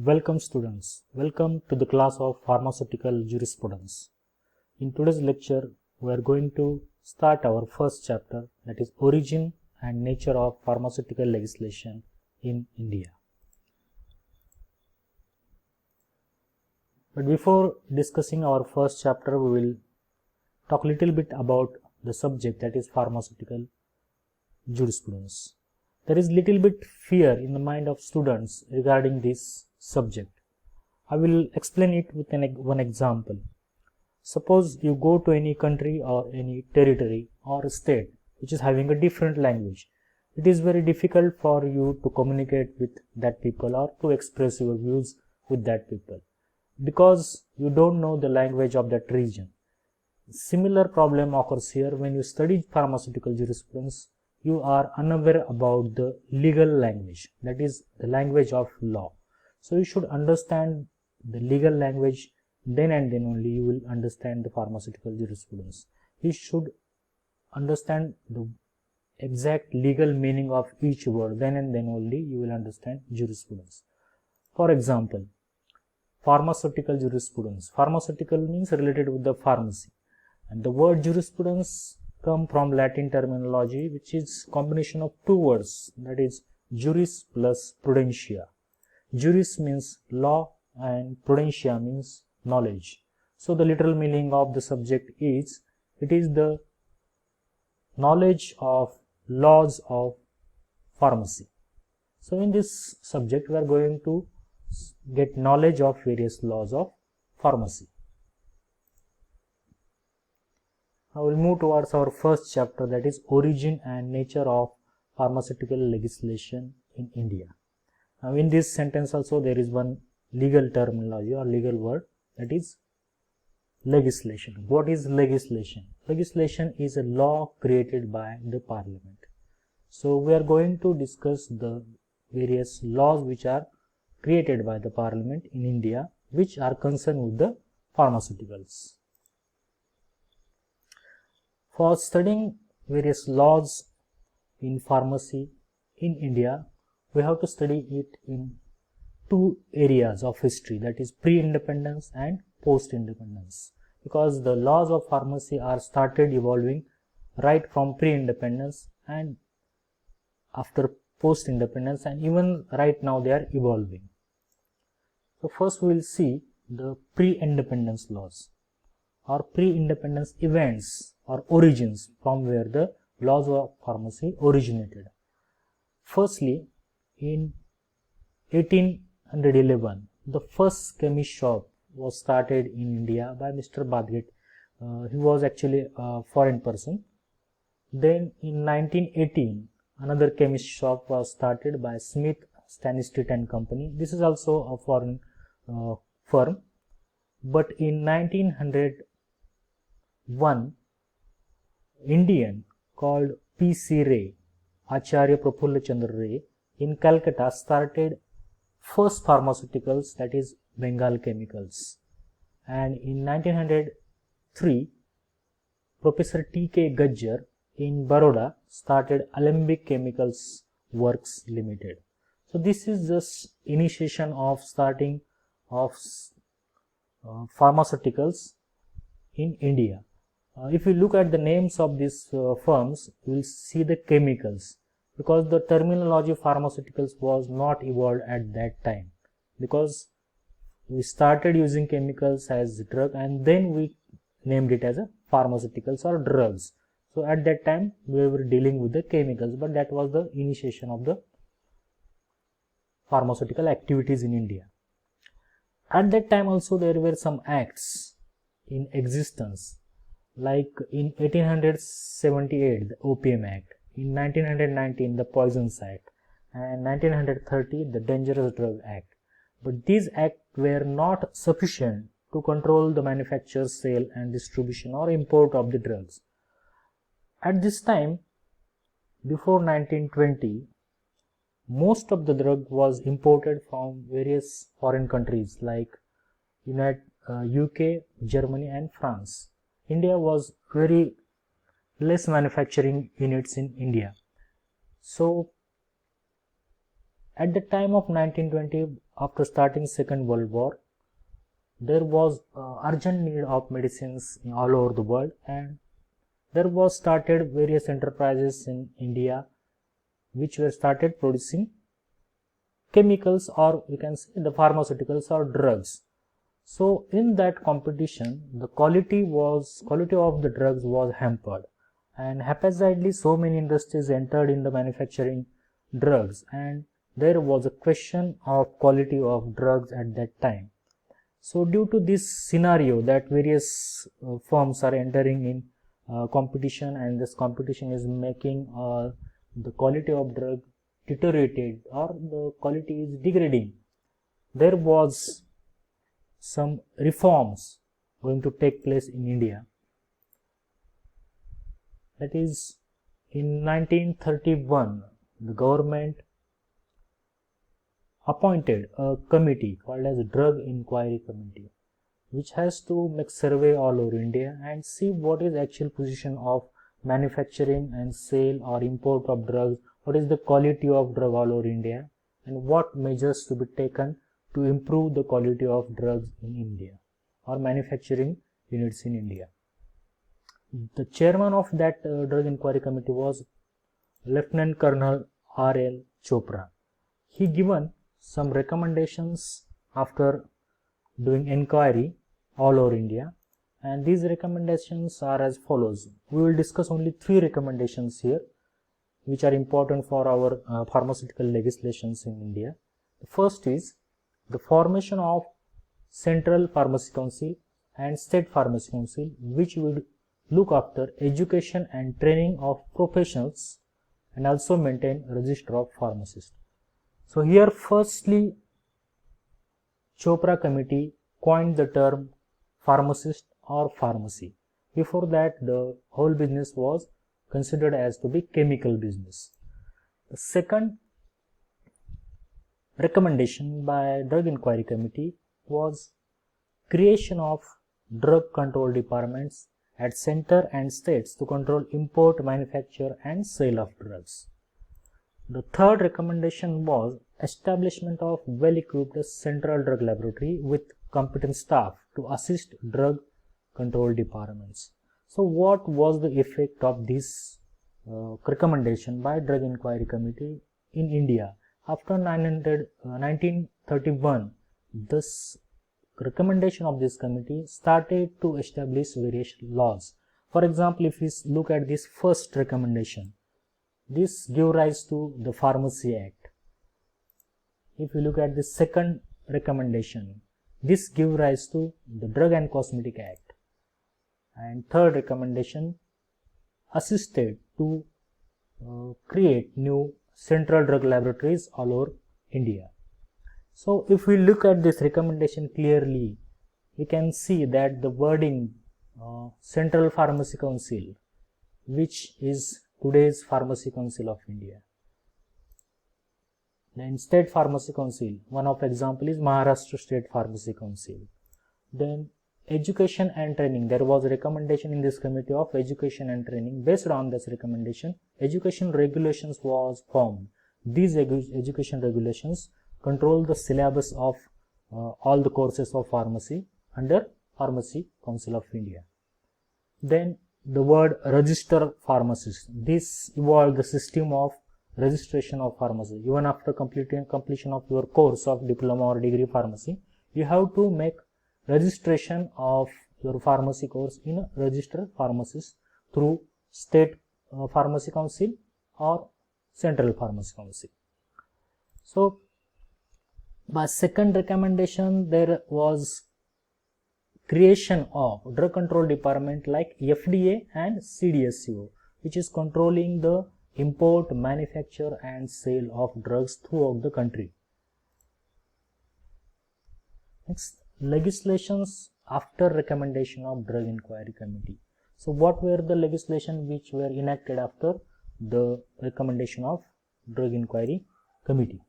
Welcome students, welcome to the class of Pharmaceutical Jurisprudence. In today's lecture, we are going to start our first chapter, that is Origin and Nature of Pharmaceutical Legislation in India. But before discussing our first chapter, we will talk a little bit about the subject, that is pharmaceutical jurisprudence. There is little bit fear in the mind of students regarding this subject. I will explain it with one example. Suppose you go to any country or any territory or state which is having a different language. It is very difficult for you to communicate with that people or to express your views with that people because you don't know the language of that region. Similar problem occurs here when you study pharmaceutical jurisprudence. You are unaware about the legal language, that is the language of law. So you should understand the legal language, then and then only you will understand the pharmaceutical jurisprudence. You should understand the exact legal meaning of each word, then and then only you will understand jurisprudence. For example, pharmaceutical jurisprudence. Pharmaceutical means related with the pharmacy, and the word jurisprudence come from Latin terminology, which is combination of two words, that is juris plus prudentia. Juris means law and prudentia means knowledge. So the literal meaning of the subject is, it is the knowledge of laws of pharmacy. So in this subject we are going to get knowledge of various laws of pharmacy. Now we will move towards our first chapter, that is Origin and Nature of Pharmaceutical Legislation in India. Now in this sentence also there is one legal terminology or legal word, that is legislation. What is legislation? Legislation is a law created by the parliament. So we are going to discuss the various laws which are created by the parliament in India, which are concerned with the pharmaceuticals. For studying various laws in pharmacy in India, we have to study it in two areas of history, that is pre-independence and post-independence, because the laws of pharmacy are started evolving right from pre-independence and after post-independence, and even right now they are evolving. So first we will see the pre-independence laws or pre-independence events or origins from where the laws of pharmacy originated. Firstly, in 1811, the first chemist shop was started in India by Mr. Badgett. He was actually a foreign person. Then in 1918, another chemist shop was started by Smith, Stanistreet and Company. This is also a foreign firm. But in 1901, Indian called P.C. Ray, Acharya Prafulla Chandra Ray, in Calcutta started first pharmaceuticals, that is Bengal Chemicals. And in 1903, Professor T.K. Gajjar in Baroda started Alembic Chemicals Works Limited. So this is just initiation of starting of pharmaceuticals in India. If you look at the names of these firms, you will see the chemicals, because the terminology of pharmaceuticals was not evolved at that time, because we started using chemicals as drug and then we named it as a pharmaceuticals or drugs. So at that time we were dealing with the chemicals, but that was the initiation of the pharmaceutical activities in India. At that time also there were some acts in existence, like in 1878 the Opium Act, in 1919 the Poisons Act, and 1930 the Dangerous Drug Act. But these acts were not sufficient to control the manufacture, sale and distribution or import of the drugs. At this time, before 1920, most of the drug was imported from various foreign countries like UK, Germany and France. India was very less manufacturing units in India. So At the time of 1920, after starting Second World War, there was urgent need of medicines all over the world, and there was started various enterprises in India which were started producing chemicals, or you can say the pharmaceuticals or drugs. So in that competition, the quality of the drugs was hampered, and haphazardly so many industries entered in the manufacturing drugs, and there was a question of quality of drugs at that time. So due to this scenario that various firms are entering in competition, and this competition is making the quality of drug deteriorated, or the quality is degrading, there was some reforms going to take place in India. That is, in 1931, the government appointed a committee called as Drug Inquiry Committee, which has to make survey all over India and see what is actual position of manufacturing and sale or import of drugs, what is the quality of drug all over India, and what measures to be taken to improve the quality of drugs in India or manufacturing units in India. The chairman of that Drug Inquiry Committee was Lieutenant Colonel R.L. Chopra. He given some recommendations after doing inquiry all over India, and these recommendations are as follows. We will discuss only 3 recommendations here which are important for our pharmaceutical legislations in India. The first is the formation of Central Pharmacy Council and State Pharmacy Council, which would look after education and training of professionals and also maintain register of pharmacists. So here firstly, Chopra committee coined the term pharmacist or pharmacy. Before that, the whole business was considered as to be chemical business. The second recommendation by Drug Inquiry Committee was creation of drug control departments at center and states to control import, manufacture and sale of drugs. The third recommendation was establishment of well-equipped central drug laboratory with competent staff to assist drug control departments. So what was the effect of this recommendation by Drug Inquiry Committee in India? After 1931, this recommendation of this committee started to establish various laws. For example, if we look at this first recommendation, this gave rise to the Pharmacy Act. If we look at the second recommendation, this gave rise to the Drug and Cosmetic Act. And third recommendation assisted to create new central drug laboratories all over India. So if we look at this recommendation clearly, we can see that the wording Central Pharmacy Council, which is today's Pharmacy Council of India. Then State Pharmacy Council, one of example is Maharashtra State Pharmacy Council. Then education and training, there was a recommendation in this committee of education and training. Based on this recommendation, education regulations was formed. These education regulations control the syllabus of all the courses of pharmacy under Pharmacy Council of India. Then the word register pharmacist, this evolved the system of registration of pharmacy. Even after completion of your course of diploma or degree pharmacy, you have to make registration of your pharmacy course in a registered pharmacist through State Pharmacy Council or Central Pharmacy Council. So by second recommendation, there was creation of drug control department like FDA and CDSCO, which is controlling the import, manufacture and sale of drugs throughout the country. Next, legislations after recommendation of Drug Inquiry Committee. So what were the legislation which were enacted after the recommendation of Drug Inquiry Committee?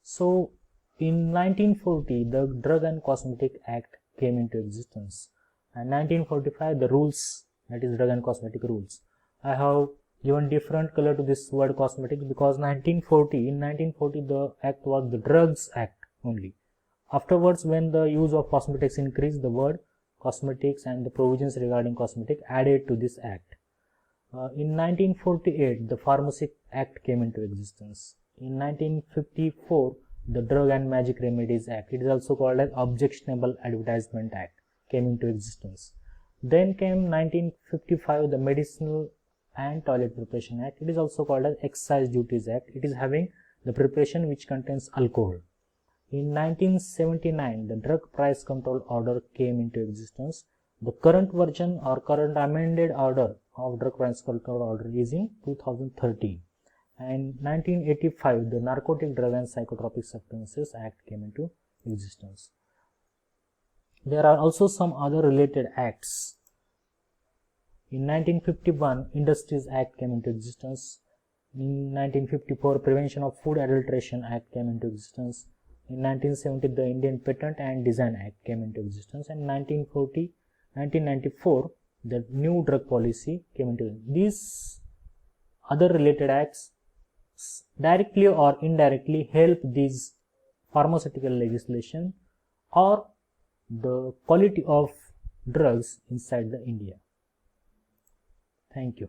So in 1940, the Drug and Cosmetic Act came into existence, and 1945 the rules, that is Drug and Cosmetic rules. I have given different color to this word cosmetics because in 1940 the act was the Drugs Act only. Afterwards, when the use of cosmetics increased, the word cosmetics and the provisions regarding cosmetic added to this act. In 1948, the Pharmacy Act came into existence. In 1954, the Drug and Magic Remedies Act, it is also called as Objectionable Advertisement Act, came into existence. Then came 1955, the Medicinal and Toilet Preparation Act. It is also called as Excise Duties Act. It is having the preparation which contains alcohol. In 1979, the Drug Price Control Order came into existence. The current version or current amended order of Drug Price Control Order is in 2013. And 1985, the Narcotic Drug and Psychotropic Substances Act came into existence. There are also some other related acts. In 1951, Industries Act came into existence. In 1954, Prevention of Food Adulteration Act came into existence. In 1970, the Indian Patent and Design Act came into existence. And 1994, the new drug policy came into existence. These other related acts directly or indirectly help these pharmaceutical legislation or the quality of drugs inside the India. Thank you.